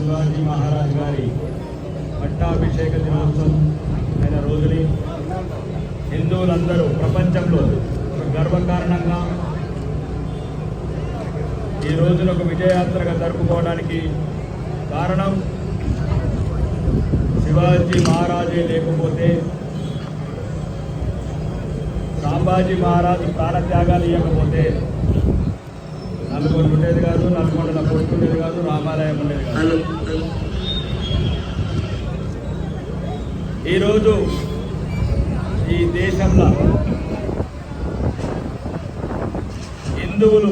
శివాజీ మహారాజ్ గారి పట్టాభిషేక దినోత్సవం అయిన రోజుని హిందువులందరూ ప్రపంచంలో ఒక గర్వకారణంగా ఈ రోజున ఒక విజయయాత్రగా జరుపుకోవడానికి కారణం శివాజీ మహారాజే లేకపోతే సంభాజీ మహారాజు ప్రాణత్యాగాలు ఇవ్వకపోతే నల్గొండ ఉండేది కాదు, నల్గొండలో కొడుకు ఉండేది కాదు, రామాలయం ఉండేది కాదు. ఈరోజు ఈ దేశంలో హిందువులు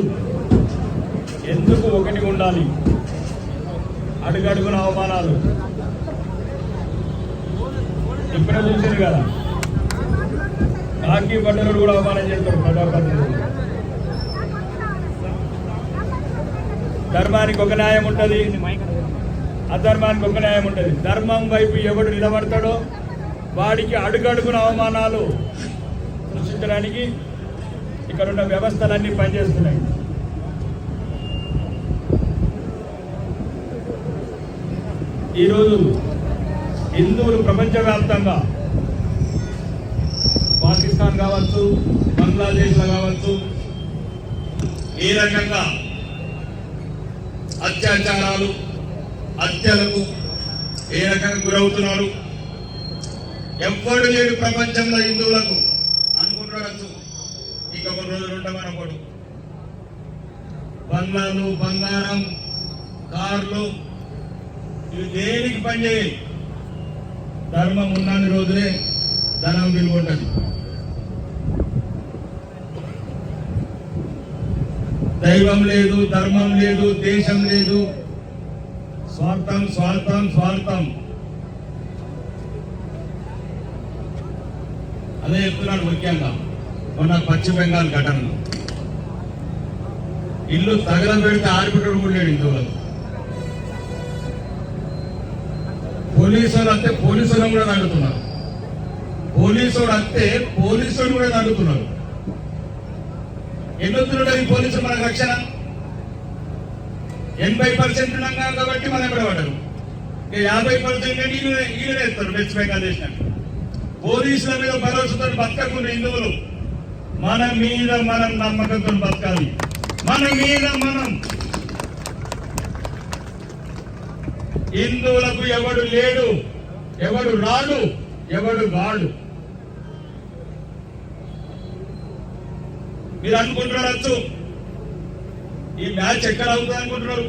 ఎందుకు ఒకటి ఉండాలి? అడుగడుగున అవమానాలు ఇప్పుడే చూసారు కదా, రాఖీ పండుగలు కూడా అవమానం చేస్తారు ప్రజాప్రతినిధులు. ధర్మానికి ఒక న్యాయం ఉంటుంది, అధర్మానికి ఒక న్యాయం ఉంటుంది. ధర్మం వైపు ఎవడు నిలబడతాడో వాడికి అడుగడుగున అవమానాలు సృష్టించడానికి ఇక్కడ ఉన్న వ్యవస్థలన్నీ పనిచేస్తున్నాయి. ఈరోజు హిందువులు ప్రపంచవ్యాప్తంగా పాకిస్తాన్ కావచ్చు, బంగ్లాదేశ్లో కావచ్చు, ఏ రకంగా అత్యాచారాలు, హత్యలకు ఏ రకంగా గురవుతున్నారు. ఎవ్వడు లేడు ప్రపంచంలో హిందువులకు అనుకుంటారు. ఇంకా కొన్ని రోజులు ఉంటామన్నప్పుడు బంగ్లాలు, బంగారం, కార్లు ఇవి దేనికి పనిచేయాలి? ధర్మం ఉన్నన్ని రోజులే ధనం విలువ ఉంటుంది. దైవం లేదు, ధర్మం లేదు, దేశం లేదు, స్వార్థం స్వార్థం స్వార్థం. అదే చెప్తున్నాడు. ముఖ్యంగా మొన్న పశ్చిమ బెంగాల్ ఘటనలో ఇల్లు తగలబెడితే ఆడిపెట్టడం కూడా లేడు హిందువులకు. పోలీసులు అంటే పోలీసులను కూడా అడుగుతున్నారు, పోలీసుడు అంటే పోలీసుడు కూడా అడుగుతున్నారు. ఎందుకు ఈ పోలీసులు మనకు రక్షణ? 80% ఉన్నాం కాబట్టి మనం ఎక్కడ పడ్డారు. 50% ఈయన వేస్తారు వెస్ట్ బెంగాల్ చేసినట్టు. పోలీసుల మీద భరోసాతో బతకకుండా హిందువులు మన మీద మనం నమ్మకంతో బతకాలి. మన మీద మనం. హిందువులకు ఎవడు లేడు, ఎవడు రాడు, ఎవడు వాడు. మీరు అనుకుంటున్నారు ఈ మ్యాచ్ ఎక్కడ అవుతుంది అనుకుంటున్నారు?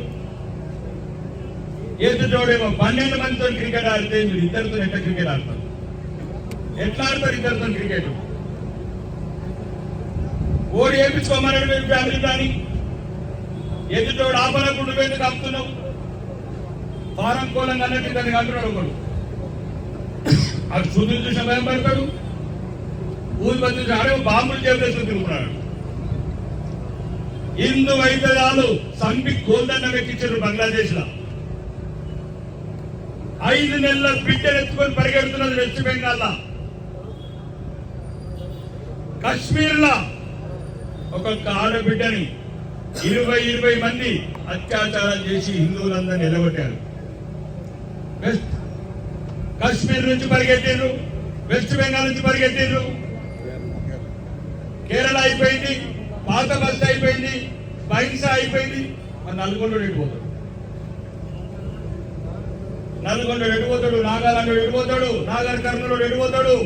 ఎదుటోడేమో 12 మందితో క్రికెట్ ఆడితే మీరు ఇద్దరితో ఎట్లా క్రికెట్ ఆడతారు? ఎట్లా ఆడతారు ఇద్దరితో క్రికెట్? ఓడి వేయించుకోమన్నాడు మీరు ఫ్యామిలీ కానీ ఎదుటోడు ఆపనప్పుడు ఎందుకు ఆపుతున్నావు? ఫారం కోలంగా అన్నట్టు దానికి అంటున్నాడు ఒకడు. అది సుధీర్ చూసిన భయం పడతాడు, ఊరి బతుకు ఆడే బాంబులు చేపేసుకుని తిరుగుతున్నాడు. హిందూ వైద్యాలు సంపి గోల్దండ ఎక్కించారు బంగ్లాదేశ్ లో. 5 నెలల బిడ్డలు ఎత్తుకొని పరిగెడుతున్నది వెస్ట్ బెంగాల్. కశ్మీర్ లో ఒక్కొక్క ఆడబిడ్డని 20 మంది అత్యాచారం చేసి హిందువులందరినీ నిలబెట్టారు. కశ్మీర్ నుంచి పరిగెట్టారు, వెస్ట్ బెంగాల్ నుంచి పరిగెట్టారు, కేరళ అయిపోయింది, పాత బస్తీ అయిపోయింది, బైన్సా అయిపోయింది. నల్గొండ ఎడిపోతాడు, నల్గొండ ఎడిపోతాడు, నాగాలాండ ఎడిపోతాడు, నాగర్ కర్నూలు ఎడిపోతాడు.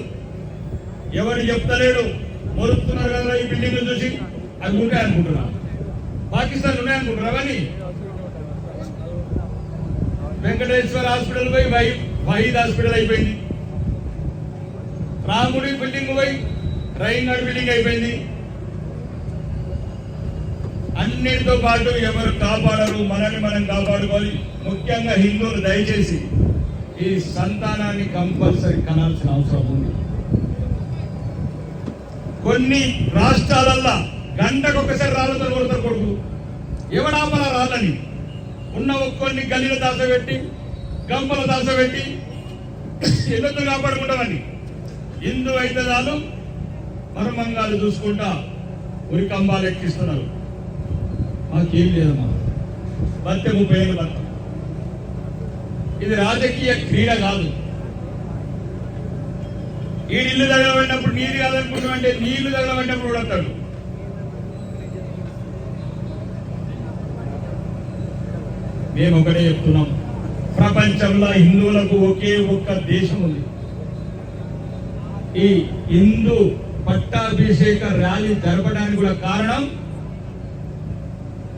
ఎవరు చెప్తలేడు. మొరుతున్నారు కదా ఈ బిల్డింగ్ చూసి. అవి ఉంటాయనుకుంటున్నా, పాకిస్తాన్ ఉన్నాయనుకుంటున్నా. కానీ వెంకటేశ్వర హాస్పిటల్ పోయి వహీద్ హాస్పిటల్ అయిపోయింది. రాముడి బిల్డింగ్ పోయి రైనాడ్ బిల్డింగ్ అయిపోయింది. అన్నిటితో పాటు ఎవరు కాపాడరు, మనల్ని మనం కాపాడుకోవాలి. ముఖ్యంగా హిందువులు దయచేసి ఈ సంతానాన్ని కంపల్సరీ కనాల్సిన అవసరం ఉంది. కొన్ని రాష్ట్రాలల్లో గంటకు ఒకసారి రాళ్ళతో కొడతారు కొడుకు. ఎవడాపలా రాళ్ళని ఉన్న ఒక్కొన్ని గల్లీల దాసపెట్టి, గంపల దాసపెట్టి ఎందుకు కాపాడుకుంటామని హిందూ అయితే చాలు మర్మంగాలు చూసుకుంటా ఉరి కంబాలు ఎక్కిస్తున్నారు. మాకేం లేదమ్మా, బతికే 30 ఏళ్ళు బతుకు. ఇది రాజకీయ క్రీడ కాదు. ఈ ఇల్లు తగలబడినప్పుడు నీరు కాదనుకుంటున్నాం అంటే నీళ్లు తగలబడినప్పుడు కూడా అంటాడు. మేము ఒకటే చెప్తున్నాం, ప్రపంచంలో హిందువులకు ఒకే ఒక్క దేశం ఉంది. ఈ హిందూ పట్టాభిషేక ర్యాలీ జరపడానికి కూడా కారణం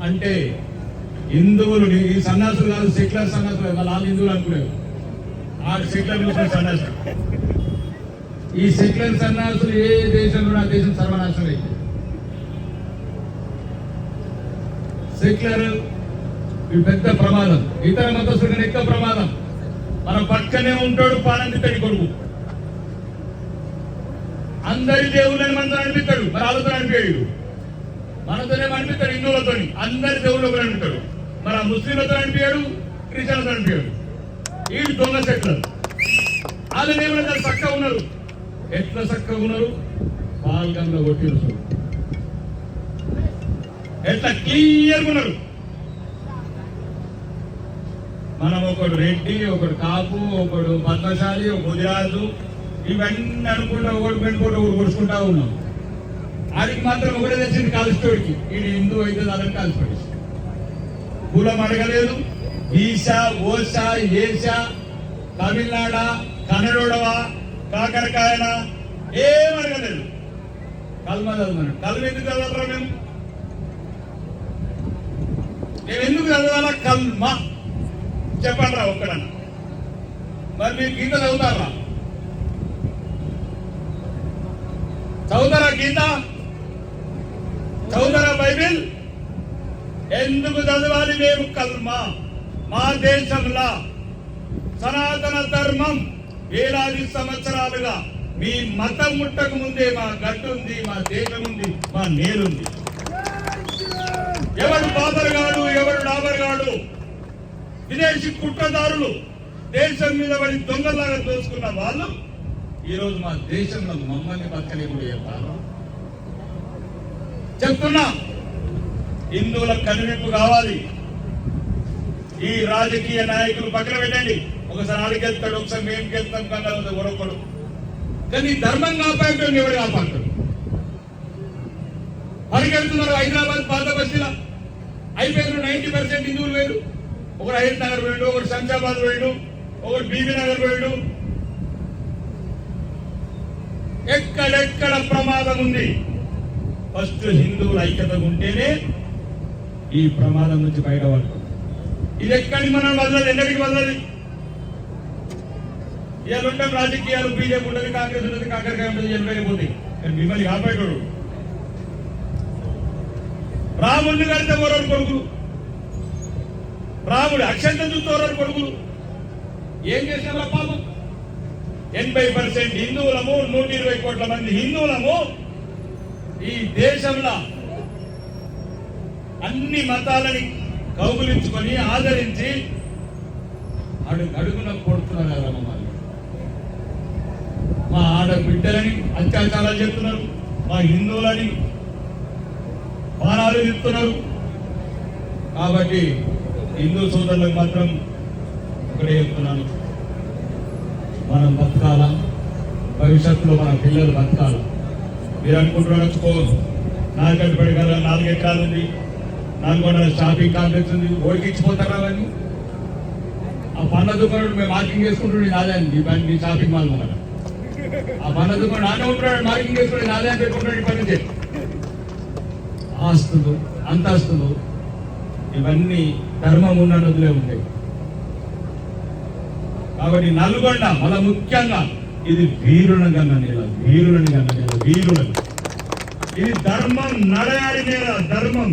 అంటే హిందువులు, ఈ సన్యాసులు కాదు, సెక్యులర్ సన్యాసులు, వాళ్ళు హిందువులు అనుకునేవి. ఆ సెక్యులర్ సన్యాసులు, ఈ సెక్యులర్ సన్యాసులు ఏ దేశంలో ఆ దేశం సర్వనాశనం అయితే. సెక్యులర్ ఇది పెద్ద ప్రమాదం, ఇతర మతస్థుడికి ఎక్కువ ప్రమాదం. మన పక్కనే ఉంటాడు పానందితడి కొడుకు, అందరి దేవుళ్ళని మనతో అనిపిస్తాడు, మరి వాళ్ళతో అనిపించాడు. మనతోనే అనిపిస్తాడు, హిందువులతో అందరి దేవుళ్ళు ఒకరు అనిపిస్తాడు. మరి ఆ ముస్లింలతో అనిపించాడు, క్రిస్టియన్లతో అనిపించాడు. వీళ్ళు దొంగ సెక్యులర్. వాళ్ళని ఏమైనా చక్కగా ఉన్నారు. ఎట్లా చక్కగా ఉన్నారు? పాల్గంలో కొట్టిరు, ఎట్లా క్లియర్గా ఉన్నారు. మనం ఒకడు రెడ్డి, ఒకడు కాపు, ఒకడు పద్మశాలి, ఒక గుజరాజు, ఇవన్నీ అనుకుంటా ఒకటి పెట్టుకుంటూ ఒకటి కొడుచుకుంటా ఉన్నాం. ఆడికి మాత్రం ఒకటే తెచ్చింది కాలుస్తోడికి, ఇది హిందూ అయితే అదని కాల్చిపడి కులం అడగలేదు. ఈశా, ఓషా, ఏషా, తమిళనాడ, కన్నడోడవా, కాకరకాయన ఏం అడగలేదు. కల్మ చదవమని. కల్మ ఎందుకు చదవరా? మేము ఎందుకు చదవాలా? కల్మ చెప్పండి రా ఒక్కడన్నా. మరి మీరు గీత చదువుతారా? చదువుతారా గీత? చదువుతారా బైబిల్? ఎందుకు చదవాలి మేము కల్మ? మా దేశంలో సనాతన ధర్మం వేలాది సంవత్సరాలుగా మీ మతం ముట్టక ముందే మా గడ్డు ఉంది, మా దేశం ఉంది, మా నేలుంది. ఎవడు బాబర్గాడు, ఎవడు డాబర్గాడు, విదేశీ కుట్రదారులు దేశం మీద పడి దొంగలాగా దోచుకున్న వాళ్ళు ఈరోజు మా దేశంలో మమ్మల్ని బతకలేకుండా చెప్పారు. చెప్తున్నా, హిందువుల కనువిప్పు కావాలి. ఈ రాజకీయ నాయకులు పక్కన పెట్టండి. ఒకసారి ఆడికెళ్తాడు, ఒకసారి మేము వెళ్తాం కన్నా ఒరొకడు. కానీ ధర్మం కాపాడుతుంది ఎవరు కాపాడుతాడు? పరిగెడుతున్నారు. హైదరాబాద్ పాత బస్తీలో అయిపోయారు 90% హిందువులు వేరు. ఒకడు హైద్ నగర్ పోయాడు, ఒకడు శంషాబాద్ పోయాడు, ఒకడు బీబీ నగర్ పోయాడు. ఎక్కడెక్కడ ప్రమాదం ఉంది. ఫస్ట్ హిందువుల ఐక్యత ఉంటేనే ఈ ప్రమాదం నుంచి బయటపడతాం. ఇది ఎక్కడికి మనం వదలదు, ఎన్నటికి వదలదు. ఇవాళ ఉంటాం రాజకీయాలు, బీజేపీ ఉంటుంది, కాంగ్రెస్ ఉంటుంది, కాకరకాయ ఉంటుంది, వెళ్ళిపోతాయి. కానీ మిమ్మల్ని కాపాడేవాడు రాముడిని కడితే ఓరాడు కొడుకులు, రాముడు అక్షంత చూస్తే ఓరాడు కొడుకులు. ఏం చేసినా పాపం. 80% హిందువులము, 120 కోట్ల మంది హిందువులము ఈ దేశంలో అన్ని మతాలని కౌగులించుకొని ఆదరించి అడుగున కొడుతున్నారు కదా మమ్మల్ని. మా ఆడబిడ్డలని అత్యాచారాలు చేస్తున్నారు, మా హిందువులని బాణాలు ఇస్తున్నారు. కాబట్టి హిందూ సోదరులకు మాత్రం ఒకటే చెప్తున్నాను, మనం బతకాలా, భవిష్యత్తులో మన పిల్లలు బతకాలా. మీరు అనుకుంటున్నారు నాలుగడ్డపడి కదా 4 ఎకరాలు ఉంది, 4 షాపింగ్ కాంప్లెక్స్ ఉంది, ఓడికిచ్చిపోతారా అని. ఆ పండ్ల దుకాణం మేము మార్కింగ్ చేసుకుంటుండే నాదే అండి, ఈ షాపింగ్ మాల్ మన ఆ పండ్ల దుకాణం నానే ఉంటున్నాడు, మార్కింగ్ చేసుకుంటే నాదే అని పెట్టుకుంటాడు. ఈ పని ఆస్తులు, అంతస్తులు ఇవన్నీ ధర్మం ఉన్న నదులే ఉంటాయి. కాబట్టి నల్గొండ మళ్ళా ముఖ్యంగా ఇది వీరులను కన్నా నేల, వీరులని కన్నా నేల, వీరులను. ఇది ధర్మం నడయాడి నేల, ధర్మం.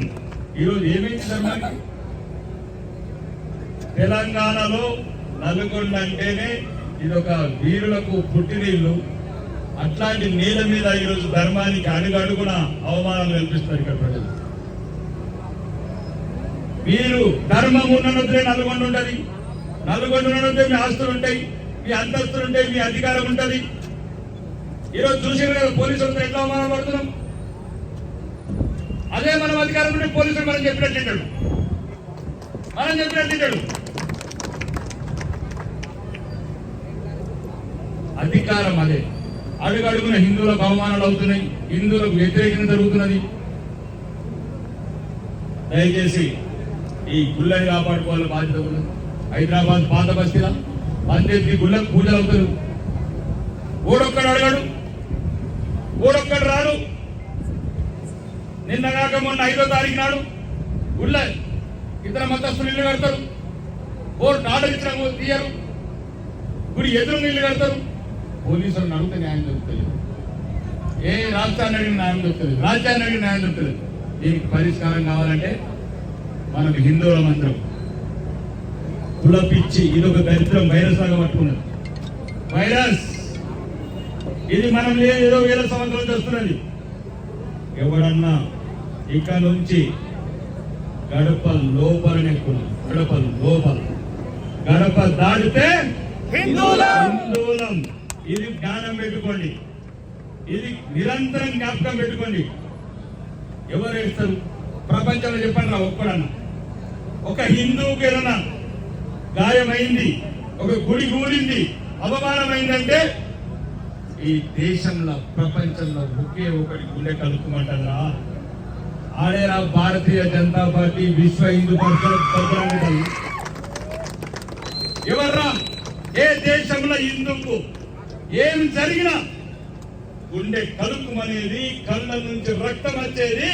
ఈరోజు ఏమైంది ధర్మానికి? తెలంగాణలో నల్గొండ అంటేనే ఇది ఒక వీరులకు పుట్టినీళ్ళు. అట్లాంటి నేల మీద ఈరోజు ధర్మానికి అడుగడుగున అవమానాలు కల్పిస్తారు ఇక్కడ ప్రజలు. మీరు ధర్మం ఉన్నదే నల్గొండ ఉంటుంది, నల్గొండ ఉన్నదే మీ ఆస్తులు ఉంటాయి, మీ అంతస్తులు ఉంటాయి, మీ అధికారం ఉంటుంది. ఈరోజు చూసారు కదా పోలీసులతో ఎట్లా అవమానం పడుతున్నాం. అదే మనం అధికారం ఉంటే పోలీసులు మనం చెప్పినట్టు, మనం చెప్పినట్టు. అధికారం అదే. అడుగడుగున హిందువులకు అవమానాలు అవుతున్నాయి, హిందువులకు వ్యతిరేకత జరుగుతున్నది. దయచేసి ఈ గుళ్ళని కాపాడుకోవాలి బాధ్యత ఉన్నది. హైదరాబాద్ పాత బస్తీలా పంచాయతీ గుళ్ళకు పూజలు అవుతారు. ఓడొక్కడు అడగడు, ఓడొక్కడు రాడు. నిన్న కాక మొన్న 5వ తారీఖు నాడు గుళ్ళ ఇతర మతస్థులు ఇల్లు కడతారు. కోర్టు ఆర్డర్ ఇచ్చిన తీయరు. గుడి ఎదురు ఇల్లు కడతారు. పోలీసులను అడిగితే న్యాయం దొరుకుతుంది. ఏ రాష్ట్రాన్ని అడిగిన న్యాయం దొరుకుతుంది, రాజ్యాన్ని అడిగిన న్యాయం దొరుకుతుంది. దీనికి పరిష్కారం కావాలంటే మనకు హిందువుల మంత్రం కులపిచ్చి ఇదొక దరిద్రం వైరస్ లాగా పట్టుకున్నది. వైరస్ ఇది మనం ఏదో వేల సంవత్సరాలు చేస్తున్నది. ఎవడన్నా ఇక నుంచి గడప లోపలనే కులం, గడప లోపల, గడప దాటితే హిందువులం. ఇది జ్ఞానం పెట్టుకోండి, ఇది నిరంతరం జ్ఞాపకం పెట్టుకోండి. ఎవరు వేస్తారు ప్రపంచంలో చెప్పండి రా ఒక్కడన్నా. ఒక హిందువుకి ఏదన్నా గాయమైంది, ఒక గుడి కూలింది, అవమానమైందంటే ఈ దేశంలో ప్రపంచంలో ఒకే ఒకటి గుండె కలుపుమంటారా? ఆడేరా భారతీయ జనతా పార్టీ, విశ్వ హిందూ పరిషత్. ఎవర్రా ఏ దేశంలో హిందువుకు ఏం జరిగినా గుండె కలుపుమనేది, కళ్ళ నుంచి రక్తం వచ్చేది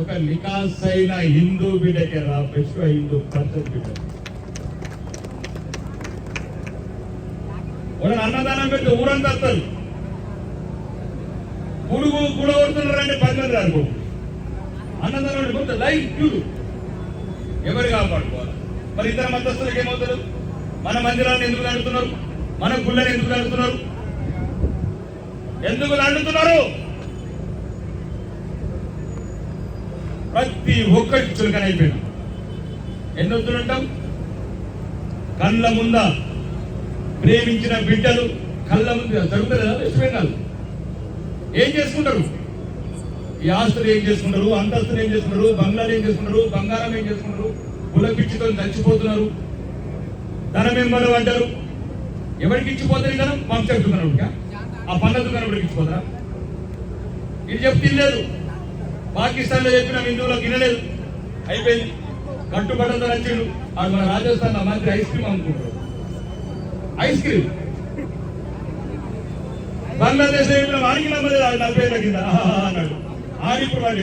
ఒక నికాసైన హిందూ బిడ్డకే రా, విశ్వ హిందూ పరిషత్ బిడ్డ. అన్నదానం పెడితే ఊరంతా వస్తారు. కూడగొడుతున్నారంటే 10 మంది రారు. అన్నదానం కొంత లైఫ్ చూడు. ఎవరు కాపాడుకోవాలి? మరి ఇతర మతస్థులకు ఏమవుతారు? మన మందిరాన్ని ఎందుకు నడుతున్నారు? మన గుళ్ళని ఎందుకు నడుతున్నారు? ఎందుకు నడుతున్నారు? ప్రతి ఒక్కరికి చులకన అయిపోయినా. ఎన్ని వద్దులుంటాం? కళ్ళ ముంద ప్రేమించిన బిడ్డలు కళ్ళ ముందు జరుగుతుంది కదా. వెస్ట్ బెంగాల్ ఏం చేసుకుంటారు? ఈ ఆస్తులు ఏం చేసుకుంటారు, అంతస్తులు ఏం చేసుకుంటారు, బంగ్లాలు ఏం చేసుకుంటారు, బంగారం ఏం చేసుకుంటారు, కుల పిచ్చితో చచ్చిపోతున్నారు. ధనం ఎంబలు అంటారు. ఎవరికి ఇచ్చిపోతారు? ధనం వంశ దుకాణం, ఆ పన్న దుకాణం ఇచ్చిపోతారా? ఇది చెప్తే లేదు. పాకిస్తాన్ లో చెప్పిన హిందువులకు వినలేదు. అయిపోయింది. కట్టుబడ్డతో వచ్చిండు. ఆడు మన రాజస్థాన్ లో మంత్రి ఐస్ క్రీమ్ అమ్ముకుంటారు. ఐస్ క్రీమ్ బంగ్లాదేశ్ వారికి నమ్మలేదు. 40 ఏళ్ళ కింద అన్నాడు. ఆడిప్పుడు వాడు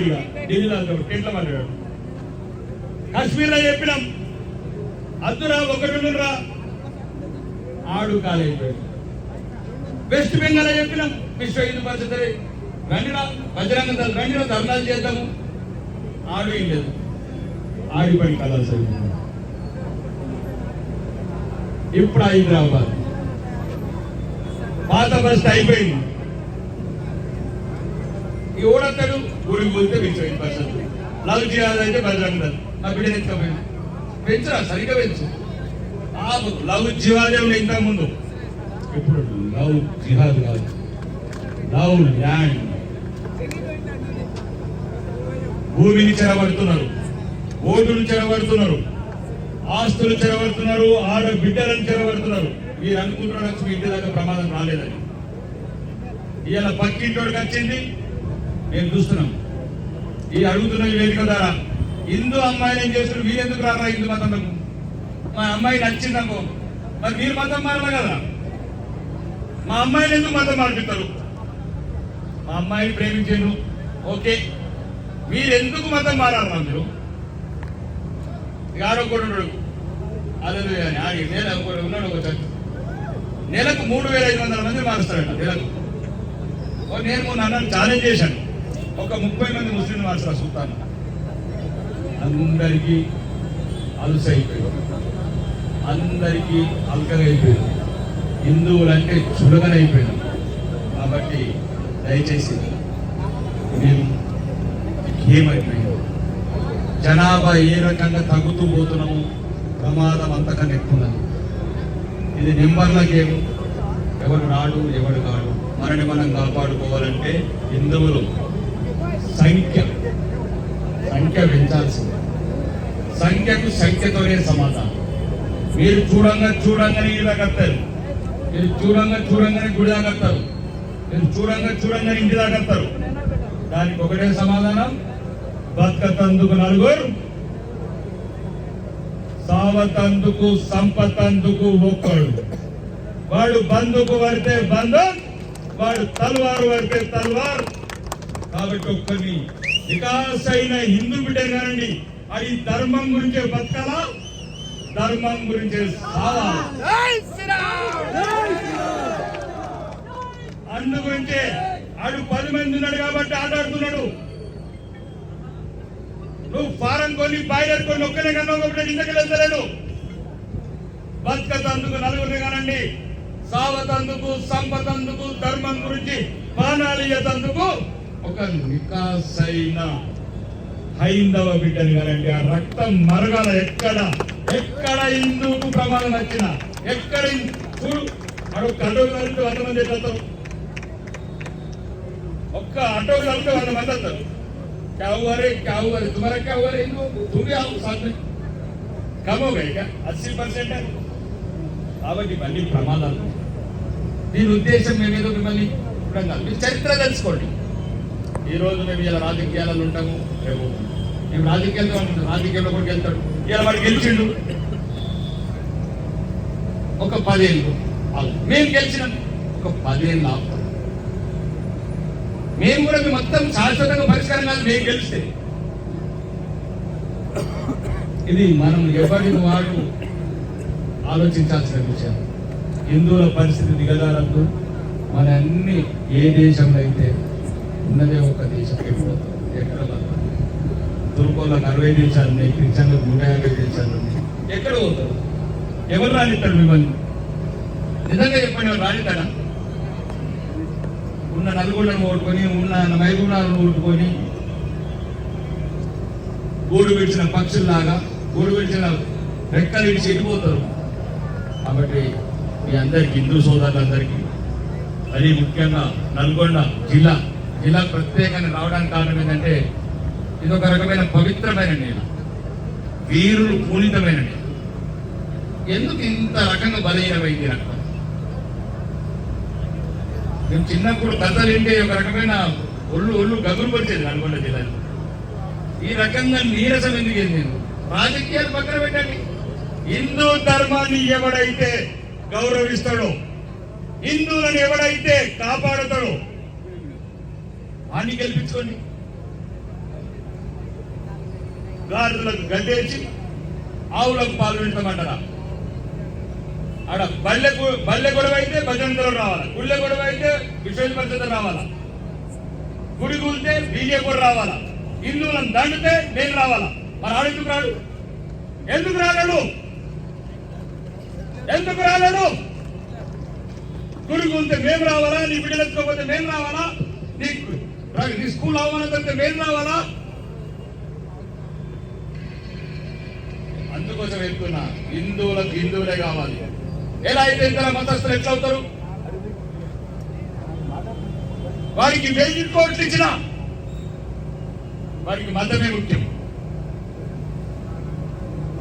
ఢిల్లీలో ఎట్లా మాట్లాడాడు. కాశ్మీర్ లో చెప్పినాం అద్దురా, ఒకటి రా, ఆడు కాలైపోయాడు. వెస్ట్ బెంగాల్ చెప్పినాం విశ్వ హిందూ పరిషత్ రండిరా, బజరంగ దళ రండిరా, ధర్నాలు చేద్దాము. ఆడు ఏం లేదు. ఆడిపడి కలాల్సి ఇప్పుడు హైదరాబాద్ పాత బస్ అయిపోయింది. ఈ ఓడతాడు ఊరికి పోతే విశ్వ హిందూ పరిషత్, లవ్ జిహాద్ అయితే బజరంగ దళ. నా బిడ్డ ఎత్తుకపోయింది. పెంచరా, సరిగ్గా పెంచు. లవ్ జిహాద్ ఉన్నాయి ఇంతకు ముందు. ఇప్పుడు లవ్ జిహాద్ కాదు, లవ్ ల్యాండ్. భూమిని చెరబడుతున్నారు, ఓటును చెరబడుతున్నారు, ఆస్తులు చెరబడుతున్నారు, ఆడబిడ్డలను చెరబడుతున్నారు. మీరు అనుకుంటున్నారు మీ ఇంటి దాకా ప్రమాదం రాలేదని. ఇవాళ పక్కింటోడికి వచ్చింది. నేను చూస్తున్నాం ఈ అడుగుతున్న వేదిక ద్వారా. హిందూ అమ్మాయిని ఏం చేస్తున్నారు? మీరు ఎందుకు రారా హిందూ మతంలో? మా అమ్మాయి నచ్చిందనుకో, మరి మీరు మతం మారాలి కదా. మా అమ్మాయిని ఎందుకు మతం మార్పిస్తారు? మా అమ్మాయిని ప్రేమించారు, ఓకే. మీరు ఎందుకు మతం మారాలి? మీరు ఆడొకడు అదే ఉన్నాడు. ఒక చర్చ నెలకు 3500 మంది మారుస్తారట. నెలకు నేను మొన్న అన్నాను, ఛాలెంజ్ చేశాను. ఒక 30 మంది ముస్లింలు మార్చారు చూస్తాను. అందరికీ అలుసైపోయారు, అందరికీ అల్కగా అయిపోయారు. హిందువులంటే చులకనైపోయారు. కాబట్టి దయచేసి మేము ఏమైపోయింది, జనాభా ఏ రకంగా తగ్గుతూ పోతున్నాము, ప్రమాదం అంతకన్నా ఎక్కువ. ఇది నెంబర్ల గేమ్. ఎవరు రాడు, ఎవడు కాడు. మనని మనం కాపాడుకోవాలంటే హిందువులు సంఖ్య పెంచాల్సిందే. సంఖ్యకు సంఖ్యతోనే సమాధానం. మీరు చూడంగానే ఇలా కడతారు. మీరు చూడంగానే గుడి దాకత్తారు, మీరు చూడంగానే ఇంటి దాకత్తారు. దానికి ఒకటే సమాధానం, బతకతందుకు నలుగురు, సావతందుకు సంపతందుకు ఒక్కడు. వాడు బంధుకు పడితే బంధు, వాడు తల్వారు పడితే తల్వార్. కాబట్టి ఒక్కరిని వికాస్ అయిన హిందూ బిడ్డ కానండి, అది ధర్మం గురించే బతకాలా, ధర్మం గురించే సావాలా. అందు గురించే ఆడు 10 మంది ఉన్నాడు కాబట్టి ఆటాడుతున్నాడు. నువ్వు ఫారం కొని బాయిలర్ కొని ఒక్కనే కన్నా ఒకటి ఇంతకు వెళ్తలేడు. బతకతందుకు నలుగురిని కానండి, సావతందుకు సంపతందుకు ధర్మం గురించి ప్రాణాలియతందుకు ఒక వికాసైన హైందవ బిడ్డని కానండి. ఆ రక్తం మరగాల. ఎక్కడ హిందూకు ప్రమాదం వచ్చినా, ఎక్కడ చూడు అడు అటోకి కలిపితే 100 మంది ఎట్లతారు, ఒక్క అటోకి కలిపితే 100 మంది వస్తారు. క్యావురే తుమారా క్యావురే తుమ్మి ఆవు సాధన కమోగా ఇక 80%. కాబట్టి ఇవన్నీ ప్రమాదాలు. దీని ఉద్దేశం మేమేదో మిమ్మల్ని ఇప్పుడు కాదు, మీరు చరిత్ర తెలుసుకోండి. ఈ రోజు మేము ఇలా రాజకీయాలలో ఉంటాము, రేపు మేము రాజకీయాల్లో కూడా వెళ్తాడు. ఇలా వాడు గెలిచిండు ఒక 10 ఏళ్ళు, మేము గెలిచిన ఒక 10 ఏళ్ళు ఆపుతాం. మేము కూడా మేము మొత్తం శాశ్వతంగా పరిష్కారం కాదు మేము గెలిస్తే. ఇది మనం ఎవరి వాడు ఆలోచించాల్సిన విషయం. హిందువుల పరిస్థితి దిగజారద్దు. మన అన్ని ఏ దేశంలో అయితే ఉన్నదే ఒక దేశం, ఎక్కడ తుర్కోళ్ళకు 60 దేశాలు ఉన్నాయి, క్రిస్టియన్లకు 150 దేశాలు ఉన్నాయి. ఎక్కడ పోతారు? ఎవరు రానిస్తాడు మిమ్మల్ని? నిజంగా చెప్పండి, ఎవరు రానిస్తాడా? ఉన్న నలుగుళ్ళను ఓడుకొని, ఉన్న మైగుణాలను ఓడుకొని, గూడు విడిచిన పక్షుల్లాగా గూడు విడిచిన రెక్కలు విడిచి వెళ్ళిపోతారు. కాబట్టి మీ అందరికి, హిందూ సోదరులందరికీ, అది ముఖ్యంగా నల్గొండ జిల్లా ప్రత్యేకంగా రావడానికి కారణం ఏంటంటే ఇది ఒక రకమైన పవిత్రమైన నేల, వీరులు పూనితమైన నేల. ఎందుకు ఇంత రకంగా బలహీనమైంది రక్తం? మేము చిన్నప్పుడు కథలు వింటే ఒక రకమైన ఒళ్ళు గగురు పడిచేది నల్గొండ జిల్లాలో. ఈ రకంగా నీరసం ఎందుకు ఏంది? రాజకీయాలు పక్కన పెట్టండి. హిందూ ధర్మాన్ని ఎవడైతే గౌరవిస్తాడో, హిందువులను ఎవడైతే కాపాడుతాడో వాణ్ణి గెలిపించుకోండి. గాడిదలకు గడ్డేసి ఆవులకు పాలు పెడతామంటారా? ఆడ బల్లె గొడవ అయితే భజనలో రావాలా, గుళ్ళె గొడవ అయితే విశ్వ పరిషత్ రావాలా, గుడి కూలితే బీజేపీ కూడా రావాలా, హిందువులను దండితే నేను రావాలా. మరి ఆడెందుకు రాడు? ఎందుకు రాలేడు? గుడి కూలితే మేము రావాలా, నీ బిడ్డలు ఎత్తుకోకపోతే మేము రావాలా, నీ స్కూల్ అవమానం జరిగితే మేము రావాలా? అందుకోసం వెళ్తున్నా, హిందువులకు హిందువులే కావాలి. ఎలా అయితే ఇతర మతస్థులు ఎట్లా అవుతారు? వారికి 1000 కోట్లు ఇచ్చిన వారికి మతమే ముఖ్యం.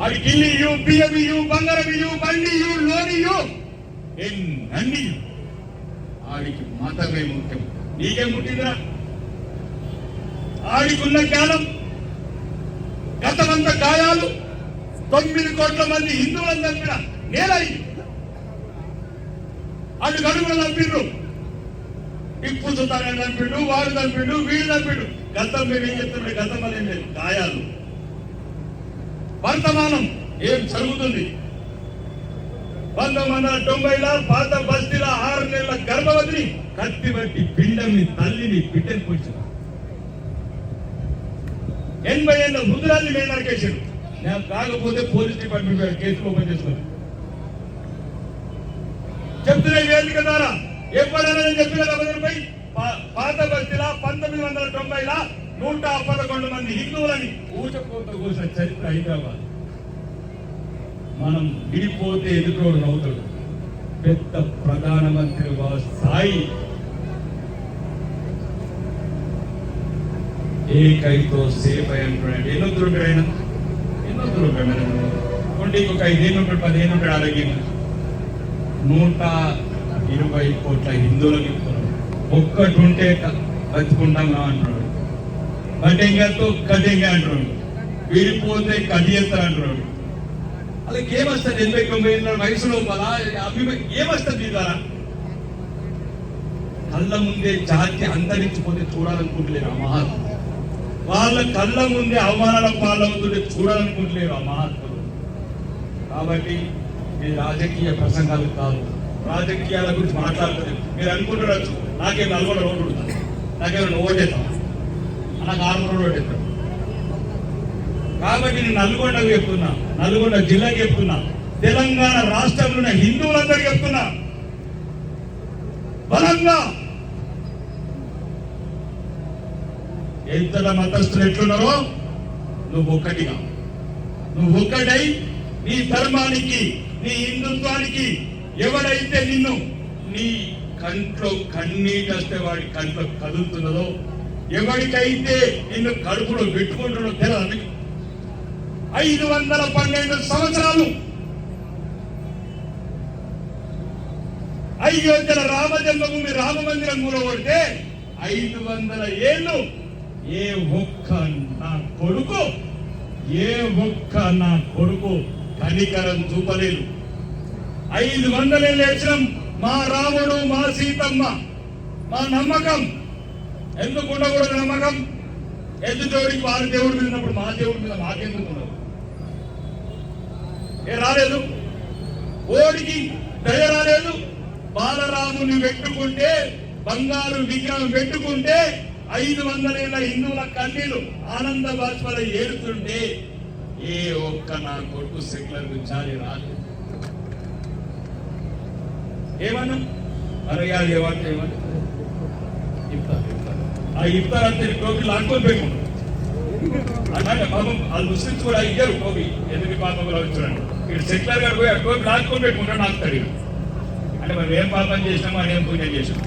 వారికి ఇల్లు ఇయ్యు, బియ్యం ఇయ్యు, బంగారం ఇయ్యు, బండి ఇయ్యు, లోన్ ఇయ్యు, అన్ని వాడికి మతమే ముఖ్యం. నీకేం ముట్టిందిరా? ఆడికున్న జ్ఞానం, గతమంత గాయాలు, 9 కోట్ల మంది హిందువులను చంపిన నేల ఇది. అటు గడుగులు చంపిండ్రు, టిప్పు సుల్తాన్ చంపిండు, వాడు చంపిండు, వీడు చంపిండు. గతం మేము ఏం చెప్తుండే? గతం అనేది లేదు, గాయాలు. వర్తమానం ఏం జరుగుతుంది? 1990లో పాత బస్తీల 6 నెలల గర్భవతిని కత్తి బట్టి పిండంని, తల్లిని, బిడ్డని పొడిచారు. 80 ఏళ్ళ వృద్ధురాల్ని మేము నరికేసాడు. నేను కాకపోతే పోలీస్ డిపార్ట్మెంట్ కేసులు ఓపెన్ చేసుకున్నాను. చెప్తున్నా వేదిక ద్వారా ఎప్పుడైనా నేను చెప్పిన అబద్ధంపై పాత బస్తీల 1990లో 111 మంది హిందువులని ఊచకోత కోసిన చరిత్ర హైదరాబాద్. మనం విడిపోతే ఎదుటోడు నవ్వుతాడు. పెద్ద ప్రధానమంత్రి స్థాయి ఏకైతో సేఫ్ అయి అంటున్నాడు. ఎన్నో దూరం ఆయన, ఎన్నో దూరం ఉండి ఒక 5 ఏళ్ళు ఉంటాడు, 10 ఏళ్ళు ఉంటాడు. ఆరోగ్యంగా 100 20 కోట్ల హిందువులకు చెప్తున్నాడు. ఒక్కటి ఉంటే బతుకుంటాం అంటున్నాడు. కటింగతో కటింగ్ అంటున్నాడు. విడిపోతే కటియేస్తారు అంటున్నాడు. అలాగే ఏమొస్తుంది? 89 వయసులో ఏమొస్తుంది మీ ద్వారా? కళ్ళ ముందే జాతి అంతరించిపోతే చూడాలనుకుంటలేరు ఆ మహాత్ములు. వాళ్ళ కళ్ళ ముందే అవమానాల పాలవుతుంటే చూడాలనుకుంటలేరు ఆ మహాత్ములు. కాబట్టి మీ రాజకీయ ప్రసంగాలు కాదు, రాజకీయాల గురించి మాట్లాడుతుంది. మీరు అనుకుంటున్నారు నాకేం నల్గొండ రోడ్డు ఉంటుంది, నాకేమైనా ఓటేస్తాం, నాకు 6 ఓటేస్తాం. కాబట్టి నేను నల్గొండకు చెప్తున్నా, నల్గొండ జిల్లాకి చెప్తున్నా, తెలంగాణ రాష్ట్రంలో ఉన్న హిందువులందరికీ చెప్తున్నా, బలంగా ఎంత మతస్థులు ఎట్లున్నారో నువ్వు ఒక్కటై నీ ధర్మానికి, నీ హిందుత్వానికి ఎవడైతే నిన్ను నీ కంట్లో కన్నీటి వస్తే వాడి కంట్లో కదులుతున్నదో, ఎవరికైతే నిన్ను కడుపులో పెట్టుకుంటున్నో తెలియదు. 512 సంవత్సరాలు అయోధ్యల రామ జన్మభూమి రామ మందిరం కూలగొడితే 500 ఏళ్ళు ఏ ఒక్క నా కొడుకు కనికరం చూపలేదు. 500 ఏళ్ళు ఏడ్చినాం. మా రాముడు, మా సీతమ్మ, మా నమ్మకం. ఎందుకు ఉండకూడదు నమ్మకం? ఎదుటోడికి వారి దేవుడి మీద ఉన్నప్పుడు మా దేవుడి మీద మాకెందుకు ఉండదు? రాలేదు, ఓడికి దయ రాలేదు. బాలరాముని పెట్టుకుంటే, బంగారు విగ్రహం పెట్టుకుంటే 500 ఏళ్ళ హిందువుల కన్నీళ్లు ఆనంద బాష్పాలు ఏడుతుంటే ఏ ఒక్క నా కొడుకు సెక్యులర్ గురించి రాదు. ఏమన్నా అరగాలి ఏమంటే ఆ ఇఫ్తార్ అంతే టోపీ లాక్కొని పెట్టుకుంటారు. అలాగే పాపం వాళ్ళు ముస్లిమ్స్ కూడా ఇయ్యారు టోపీ, ఎందుకు పాపం చూడండి. ఇక్కడ సెక్యులర్ గారు పోయి ఆ టోపీ లాక్కొని పెట్టుకుంటాడు. నాకు తెలియదు అంటే మనం ఏం పాపం చేసినామో అని ఏం పుణ్యం చేసినాం.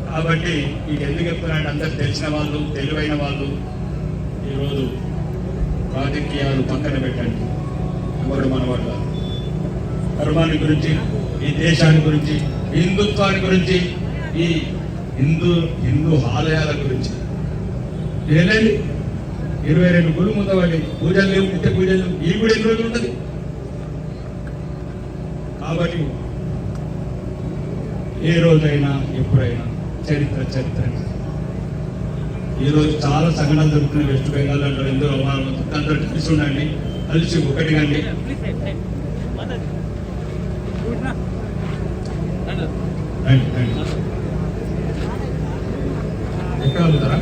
కాబట్టి ఇది ఎందుకు చెప్తున్నారంటే అందరు తెలిసిన వాళ్ళు, తెలివైన వాళ్ళు ఈరోజు రాజకీయాలు పక్కన పెట్టండి. ఎవరు మన వాళ్ళ ధర్మాన్ని గురించి, ఈ దేశాన్ని గురించి, హిందుత్వాన్ని గురించి, ఈ హిందూ ఆలయాల గురించి ఏలేండి. 22 గుళ్ళు ముందవాడి పూజలు లేవు, నిత్య పూజలు లేవు. ఈ గుడి ఎన్ని రోజులు ఉంటుంది? కాబట్టి ఏ రోజైనా ఎప్పుడైనా చరిత్ర. ఈరోజు చాలా సంఘటనలు జరుగుతున్నాయి వెస్ట్ బెంగాల్ అంటారు. ఎందులో అందరూ కలిసి ఉండండి, కలిసి ఒకటిగా అండి. ఎక్కడ అవుతారా?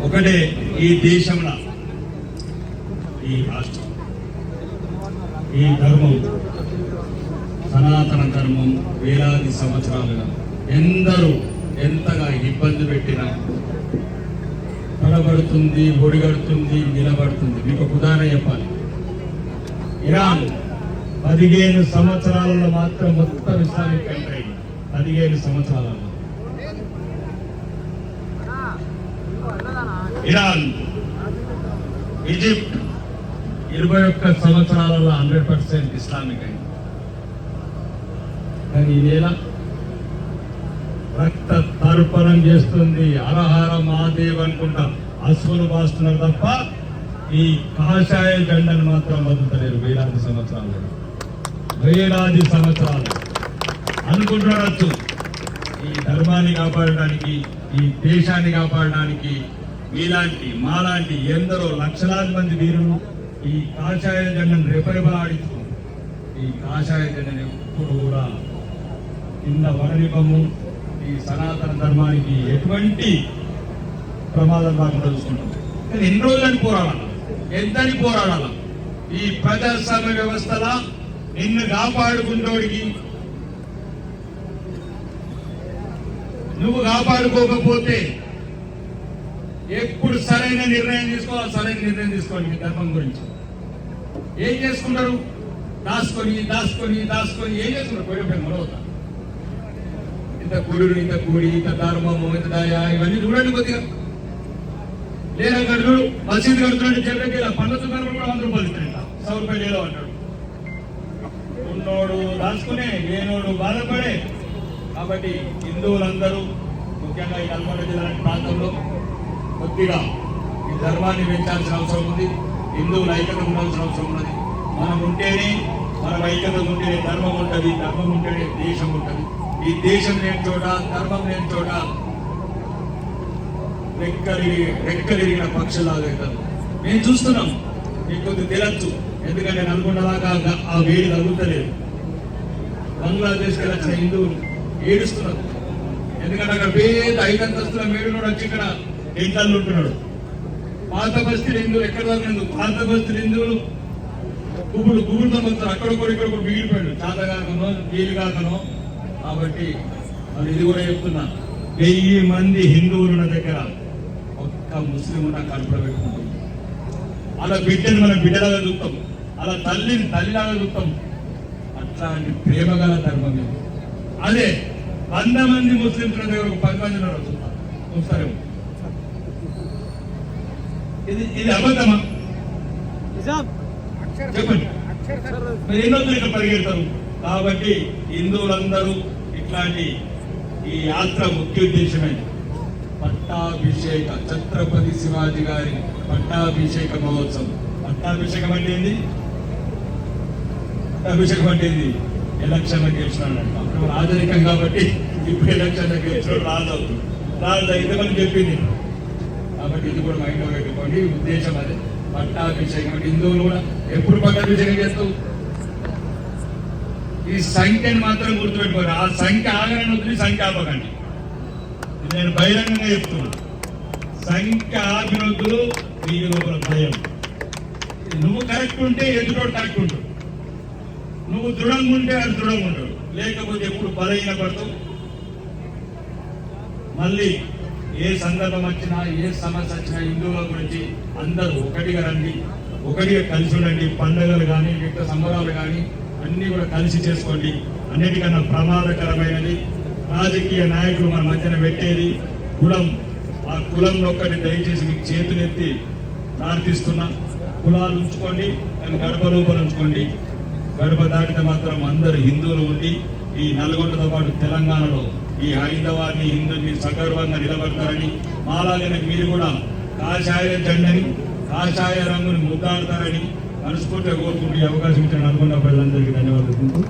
ఒకటే ఈ దేశంలో, ఈ రాష్ట్రం, ఈ ధర్మం, సనాతన ధర్మం వేలాది సంవత్సరాలుగా ఎందరూ ఎంతగా ఇబ్బంది పెట్టినా తడబడుతుంది, ఒడిగడుతుంది, నిలబడుతుంది. మీకు ఒక ఉదాహరణ చెప్పాలి. ఇరాన్ 15 సంవత్సరాలలో మాత్రం మొత్తం ఇస్లామిక్ కంట్రీ. 15 సంవత్సరాలలో ఇరాన్, ఈజిప్ట్ 21 సంవత్సరాలలో 100% ఇస్లామిక్ అయింది. కానీ ఇదేలా రక్త తర్పణం చేస్తుంది, అరహర మహాదేవ్ అనుకుంటా అశ్వులు బాస్తున్నారు తప్ప ఈ కాషాయ జెండాను మాత్రం బతుకుతలేరు. వేలాది సంవత్సరాలు అనుకుంటున్నారు. ఈ ధర్మాన్ని కాపాడడానికి, ఈ దేశాన్ని కాపాడడానికి మీలాంటి మాలాంటి ఎందరో లక్షలాది మంది వీరులు ఈ కాషాయ జెండాను రెపరెపలాడించుకున్నారు. ఈ కాషాయ జెండాను ఎప్పుడు కూడా కింద వడనిపము. ఈ సనాతన ధర్మానికి ఎటువంటి ప్రమాదం రాకుండా చూసుకుంటాం. కానీ ఎన్ని రోజులని పోరాడాలి, ఎంతని పోరాడాలి? ఈ ప్రజాస్వామ్య వ్యవస్థలా నిన్ను కాపాడుకున్నోడికి నువ్వు కాపాడుకోకపోతే ఎప్పుడు సరైన నిర్ణయం తీసుకోవాలి. సరైన నిర్ణయం తీసుకోవాలి. మీ ధర్మం గురించి ఏం చేసుకుంటారు? దాచుకొని ఏం చేసుకుంటారు? పోయిపోయి మొదలవుతా ఇంత కుడు, ఇంత కూడి, ఇంత ధర్మము, ఇంత దయ, ఇవన్నీ చూడండి కొద్దిగా. లేదా కడుగు మసీదు కడుతున్నాడు చెప్పి ఇలా పండ్ల దుకాణం కూడా 100 రూపాయలు ఇస్తాడంట, 100 రూపాయలు ఏదో అంటాడు. ఉన్నోడు రాసుకునే, లేనోడు బాధపడే. కాబట్టి హిందువులందరూ ముఖ్యంగా ఈ నల్గొండ జిల్లా ప్రాంతంలో కొద్దిగా ఈ ధర్మాన్ని పెంచాల్సిన అవసరం ఉంది. హిందువుల ఐక్యత ఉండాల్సిన అవసరం ఉన్నది. మనం ఉంటేనే, మనం ఐక్యత ఉంటేనే ధర్మం ఉంటుంది, ధర్మం ఉంటేనే దేశం ఉంటుంది. ఈ దేశం లేని చోట, ధర్మం లేని చోట రెక్కలిరిగిన పక్షులాగా అవుతారు. మేము చూస్తున్నాం, మీకు కొద్దిగా తెలియచ్చు. ఎందుకంటే నల్గొండ దాకా ఆ వేడి తగ్గుతలేదు. బంగ్లాదేశ్కి వచ్చిన హిందువులు ఏడుస్తున్నారు. ఎందుకంటే అక్కడ పేద 5 అంతస్తుల మేడునోడు వచ్చి ఇక్కడ ఇంట్లో ఉంటున్నాడు. పాత బస్తీల హిందువులు ఎక్కడ దాకా, పాత బస్తీల హిందువులు గుబుడుతో వస్తారు. అక్కడొకరు ఇక్కడ మిగిలిపోయాడు, చాతగాకనో వీలుగాకనో. కాబట్టి మరి ఇది కూడా చెప్తున్నా, 1000 మంది హిందువుల దగ్గర ఒక్క ముస్లిం ఉన్న కడుపులో పెట్టుకుంటాం. అలా బిడ్డను మనం బిడ్డలాగా చూస్తాం, అలా తల్లిని తల్లిలాగా చూస్తాం. అట్లాంటి ప్రేమ గల ధర్మం ఇది. అదే 100 మంది ముస్లింల దగ్గర ఒక 10 మంది చూస్తారేమో. ఇది అబద్ధమా? చెప్పండి. మీరు ఎన్నో ఇక్కడ పరిగెడతారు. కాబట్టి హిందువులందరూ ఇట్లాంటి ఈ యాత్ర ముఖ్య ఉద్దేశమే పట్టాభిషేక, ఛత్రపతి శివాజీ గారి పట్టాభిషేక మహోత్సవం. పట్టాభిషేకం అంటే ఏంది? పట్టాభిషేకం అంటే ఏంది? ఎలక్షన్లో గెలిచినాడంట. అప్పుడు రాజరికం కాబట్టి ఇప్పుడు ఎలక్షన్లో గెలిచిన రాజు అవుతుంది. రాజు అయితే మనం చెప్పింది. కాబట్టి ఇది కూడా మైండ్లో పెట్టుకోండి. ఉద్దేశం అదే, పట్టాభిషేకం. హిందువులు కూడా ఎప్పుడు పట్టాభిషేకం చేస్తావు? ఈ సంఖ్యను మాత్రం గుర్తుపెట్టుకోండి. ఆ సంఖ్య ఆగరణ వద్దు, సంఖ్య ఆపకండి. నేను బహిరంగంగా చెప్తున్నా, సంఖ్య ఆపినొద్దులు. నీ లోపల భయం. నువ్వు కరెక్ట్ ఉంటే ఎదుటోడు కరెక్ట్ ఉంటాడు. నువ్వు దృఢంగా ఉంటే అది దృఢంగా ఉంటాడు. లేకపోతే ఎప్పుడు బలహీన పడతావు. మళ్ళీ ఏ సందర్భం వచ్చినా, ఏ సమస్య వచ్చినా హిందువుల గురించి అందరూ ఒకటిగా రండి, ఒకటిగా కలిసి ఉండండి. పండుగలు కానీ, మిగతా సంబరాలు కానీ అన్ని కూడా కలిసి చేసుకోండి. అన్నిటికన్నా ప్రమాదకరమైనది రాజకీయ నాయకులు మన మధ్యన పెట్టేది కులం. ఆ కులంలో ఒక్కటి దయచేసి మీకు చేతులెత్తి ప్రార్థిస్తున్నా. కులాలు ఉంచుకోండి, కానీ గడప లోపల ఉంచుకోండి. గడప దాటితే మాత్రం అందరు హిందువులు ఉండి ఈ నల్గొండతో పాటు తెలంగాణలో ఈ హైందవాన్ని, హిందువుని సగర్వంగా నిలబడతారని, మాలాగానే మీరు కూడా కాషాయ జెండని, కాషాయ రంగుని ముద్దాడతారని మనస్ఫూర్తిగా కోరుకుంటూ ఈ అవకాశం ఇచ్చిన నల్గొండ ప్రజలందరికీ ధన్యవాదాలు.